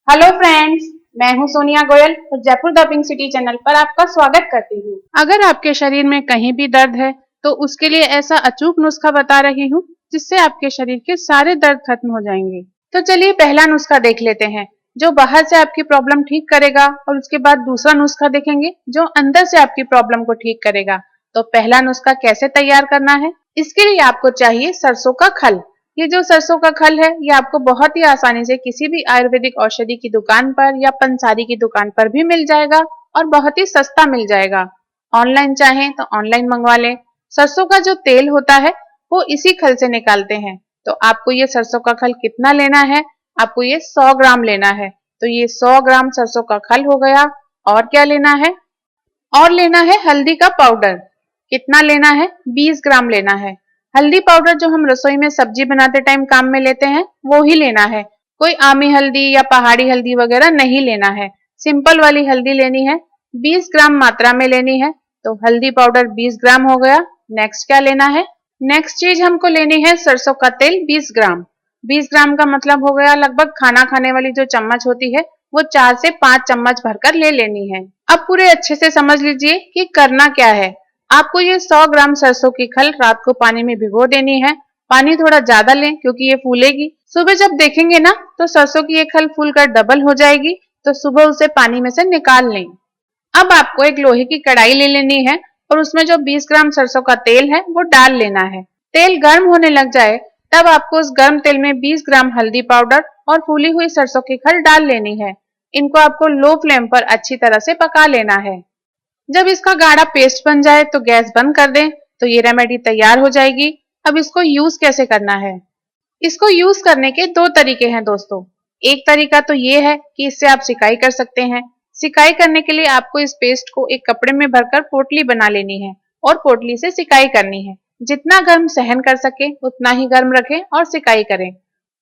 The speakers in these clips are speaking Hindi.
हेलो फ्रेंड्स, मैं हूं सोनिया गोयल और Jaipur the pink city channel पर आपका स्वागत करती हूं। अगर आपके शरीर में कहीं भी दर्द है तो उसके लिए ऐसा अचूक नुस्खा बता रही हूं जिससे आपके शरीर के सारे दर्द खत्म हो जाएंगे। तो चलिए पहला नुस्खा देख लेते हैं जो बाहर से आपकी प्रॉब्लम ठीक करेगा और उसके बाद दूसरा नुस्खा देखेंगे जो अंदर से आपकी प्रॉब्लम को ठीक करेगा। तो पहला नुस्खा कैसे तैयार करना है, इसके लिए आपको चाहिए सरसों का खल। ये जो सरसों का खल है ये आपको बहुत ही आसानी से किसी भी आयुर्वेदिक औषधि की दुकान पर या पंसारी की दुकान पर भी मिल जाएगा और बहुत ही सस्ता मिल जाएगा। ऑनलाइन चाहें तो ऑनलाइन मंगवा लें। सरसों का जो तेल होता है वो इसी खल से निकालते हैं। तो आपको ये सरसों का खल कितना लेना है, आपको ये 100 ग्राम लेना है। तो ये 100 ग्राम सरसों का खल हो गया। और क्या लेना है, और लेना है हल्दी का पाउडर। कितना लेना है, 20 ग्राम लेना है। हल्दी पाउडर जो हम रसोई में सब्जी बनाते टाइम काम में लेते हैं वो ही लेना है। कोई आमी हल्दी या पहाड़ी हल्दी वगैरह नहीं लेना है, सिंपल वाली हल्दी लेनी है। 20 ग्राम मात्रा में लेनी है। तो हल्दी पाउडर 20 ग्राम हो गया। नेक्स्ट क्या लेना है, नेक्स्ट चीज हमको लेनी है सरसों का तेल 20 ग्राम। 20 ग्राम का मतलब हो गया लगभग खाना खाने वाली जो चम्मच होती है वो 4 से 5 चम्मच भरकर ले लेनी है। अब पूरे अच्छे से समझ लीजिए कि करना क्या है। आपको ये 100 ग्राम सरसों की खल रात को पानी में भिगो देनी है। पानी थोड़ा ज्यादा लें क्योंकि ये फूलेगी। सुबह जब देखेंगे ना तो सरसों की ये खल फूलकर डबल हो जाएगी। तो सुबह उसे पानी में से निकाल लें। अब आपको एक लोहे की कढ़ाई ले लेनी है और उसमें जो 20 ग्राम सरसों का तेल है वो डाल लेना है। तेल गर्म होने लग जाए तब आपको उस गर्म तेल में 20 ग्राम हल्दी पाउडर और फूली हुई सरसों की खल डाल लेनी है। इनको आपको लो फ्लेम पर अच्छी तरह से पका लेना है। जब इसका गाढ़ा पेस्ट बन जाए तो गैस बंद कर दें। तो ये रेमेडी तैयार हो जाएगी। अब इसको यूज कैसे करना है, इसको यूज करने के दो तरीके हैं दोस्तों। एक तरीका तो ये है कि इससे आप सिकाई कर सकते हैं। सिकाई करने के लिए आपको इस पेस्ट को एक कपड़े में भरकर पोटली बना लेनी है और पोटली से सिकाई करनी है। जितना गर्म सहन कर सके उतना ही गर्म रखें और सिकाई करें।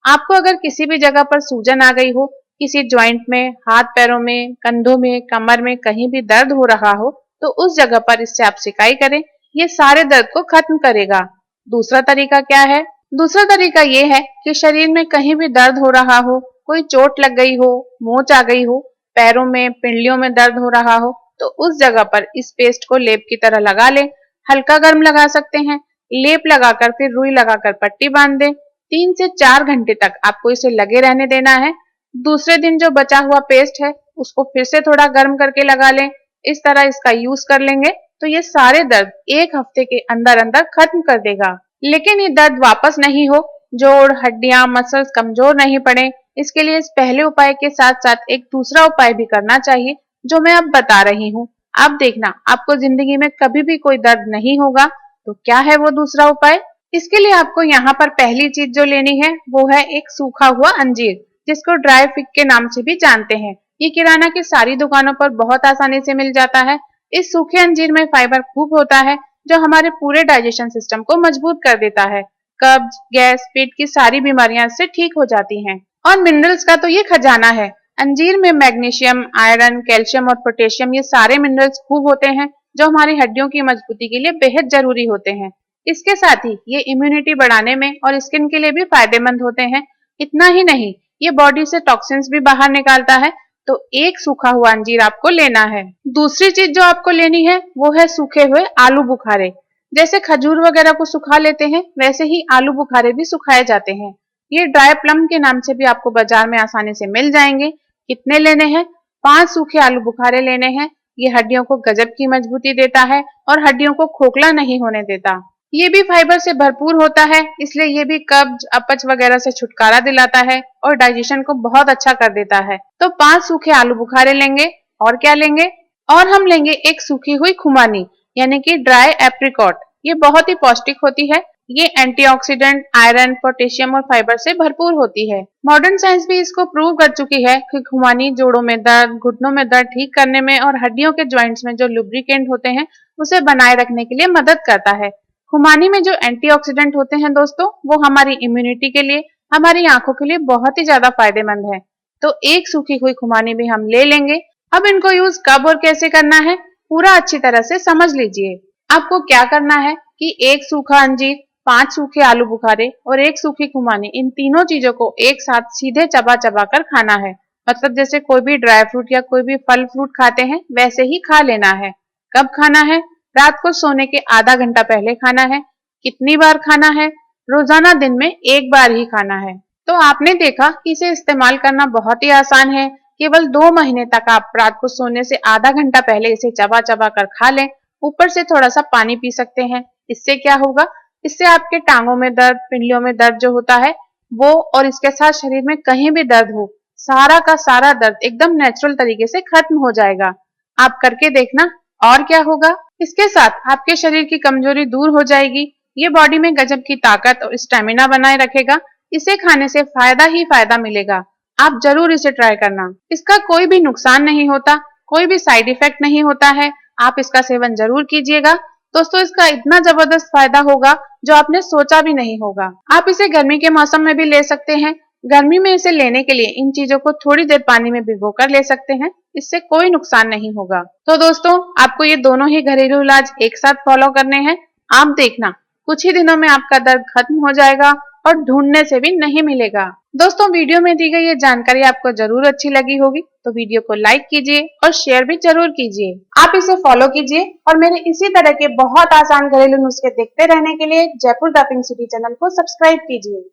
आपको अगर किसी भी जगह पर सूजन आ गई हो, किसी जॉइंट में, हाथ पैरों में, कंधों में, कमर में कहीं भी दर्द हो रहा हो तो उस जगह पर इससे आप सिकाई करें। ये सारे दर्द को खत्म करेगा। दूसरा तरीका क्या है, दूसरा तरीका ये है कि शरीर में कहीं भी दर्द हो रहा हो, कोई चोट लग गई हो, मोच आ गई हो, पैरों में, पिंडलियों में दर्द हो रहा हो तो उस जगह पर इस पेस्ट को लेप की तरह लगा लें। हल्का गर्म लगा सकते हैं। लेप लगाकर फिर रुई लगाकर पट्टी बांध दें। 3 से 4 घंटे तक आपको इसे लगे रहने देना है। दूसरे दिन जो बचा हुआ पेस्ट है उसको फिर से थोड़ा गर्म करके लगा लें। इस तरह इसका यूज कर लेंगे तो ये सारे दर्द एक हफ्ते के अंदर अंदर खत्म कर देगा। लेकिन ये दर्द वापस नहीं हो, जोड़, हड्डियां, मसल्स कमजोर नहीं पड़े, इसके लिए इस पहले उपाय के साथ साथ एक दूसरा उपाय भी करना चाहिए जो मैं अब बता रही हूँ। आप देखना आपको जिंदगी में कभी भी कोई दर्द नहीं होगा। तो क्या है वो दूसरा उपाय, इसके लिए आपको यहाँ पर पहली चीज जो लेनी है वो है एक सूखा हुआ अंजीर, जिसको ड्राई फिग के नाम से भी जानते हैं। ये किराना की सारी दुकानों पर बहुत आसानी से मिल जाता है। इस सूखे अंजीर में फाइबर खूब होता है जो हमारे पूरे डाइजेशन सिस्टम को मजबूत कर देता है। कब्ज, गैस, पेट की सारी बीमारियां इससे ठीक हो जाती हैं। और मिनरल्स का तो ये खजाना है। अंजीर में मैग्नीशियम, आयरन, कैल्शियम और पोटेशियम ये सारे मिनरल्स खूब होते हैं जो हमारी हड्डियों की मजबूती के लिए बेहद जरूरी होते हैं। इसके साथ ही ये इम्यूनिटी बढ़ाने में और स्किन के लिए भी फायदेमंद होते हैं। इतना ही नहीं, ये बॉडी से टॉक्सिन्स भी बाहर निकालता है। तो एक सूखा हुआ अंजीर आपको लेना है। दूसरी चीज जो आपको लेनी है वो है सूखे हुए आलू बुखारे। जैसे खजूर वगैरह को सुखा लेते हैं वैसे ही आलू बुखारे भी सुखाए जाते हैं। ये ड्राई प्लम के नाम से भी आपको बाजार में आसानी से मिल जाएंगे। कितने लेने हैं, 5 सूखे आलू बुखारे लेने हैं। ये हड्डियों को गजब की मजबूती देता है और हड्डियों को खोखला नहीं होने देता। ये भी फाइबर से भरपूर होता है, इसलिए ये भी कब्ज, अपच वगैरह से छुटकारा दिलाता है और डाइजेशन को बहुत अच्छा कर देता है। तो 5 सूखे आलू बुखारे लेंगे। और क्या लेंगे, और हम लेंगे एक सूखी हुई खुमानी यानी कि ड्राई एप्रिकॉट। ये बहुत ही पौष्टिक होती है। ये एंटीऑक्सीडेंट, आयरन, पोटेशियम और फाइबर से भरपूर होती है। मॉडर्न साइंस भी इसको प्रूव कर चुकी है कि खुमानी जोड़ों में दर्द, घुटनों में दर्द ठीक करने में और हड्डियों के जॉइंट्स में जो लुब्रिकेंट होते हैं उसे बनाए रखने के लिए मदद करता है। खुमानी में जो एंटीऑक्सीडेंट होते हैं दोस्तों वो हमारी इम्यूनिटी के लिए, हमारी आंखों के लिए बहुत ही ज्यादा फायदेमंद है। तो एक सूखी हुई खुमानी भी हम ले लेंगे। अब इनको यूज कब और कैसे करना है पूरा अच्छी तरह से समझ लीजिए। आपको क्या करना है कि एक सूखा अंजीर, 5 सूखे आलू बुखारे और एक सूखी खुमानी, इन तीनों चीजों को एक साथ सीधे चबा चबा कर खाना है। मतलब जैसे कोई भी ड्राई फ्रूट या कोई भी फल फ्रूट खाते हैं वैसे ही खा लेना है। कब खाना है? रात को सोने के आधा घंटा पहले खाना है। कितनी बार खाना है? रोजाना दिन में एक बार ही खाना है। तो आपने देखा कि इसे इस्तेमाल करना बहुत ही आसान है। केवल 2 महीने तक आप रात को सोने से आधा घंटा पहले इसे चबा चबा कर खा लें। ऊपर से थोड़ा सा पानी पी सकते हैं। इससे क्या होगा? इससे आपके टांगों में दर्द, पिंडलियों में दर्द जो होता है वो, और इसके साथ शरीर में कहीं भी दर्द हो, सारा का सारा दर्द एकदम नेचुरल तरीके से खत्म हो जाएगा। आप करके देखना। और क्या होगा? इसके साथ आपके शरीर की कमजोरी दूर हो जाएगी। ये बॉडी में गजब की ताकत और स्टेमिना बनाए रखेगा। इसे खाने से फायदा ही फायदा मिलेगा। आप जरूर इसे ट्राई करना। इसका कोई भी नुकसान नहीं होता, कोई भी साइड इफेक्ट नहीं होता है। आप इसका सेवन जरूर कीजिएगा। दोस्तों, इसका इतना जबरदस्त फायदा होगा जो आपने सोचा भी नहीं होगा। आप इसे गर्मी के मौसम में भी ले सकते हैं। गर्मी में इसे लेने के लिए इन चीजों को थोड़ी देर पानी में भिगोकर ले सकते हैं। इससे कोई नुकसान नहीं होगा। तो दोस्तों, आपको ये दोनों ही घरेलू इलाज एक साथ फॉलो करने हैं। आप देखना, कुछ ही दिनों में आपका दर्द खत्म हो जाएगा और ढूंढने से भी नहीं मिलेगा। दोस्तों, वीडियो में दी गई ये जानकारी आपको जरूर अच्छी लगी होगी, तो वीडियो को लाइक कीजिए और शेयर भी जरूर कीजिए। आप इसे फॉलो कीजिए और मेरे इसी तरह के बहुत आसान घरेलू नुस्खे देखते रहने के लिए Jaipur the pink city channel को सब्सक्राइब कीजिए।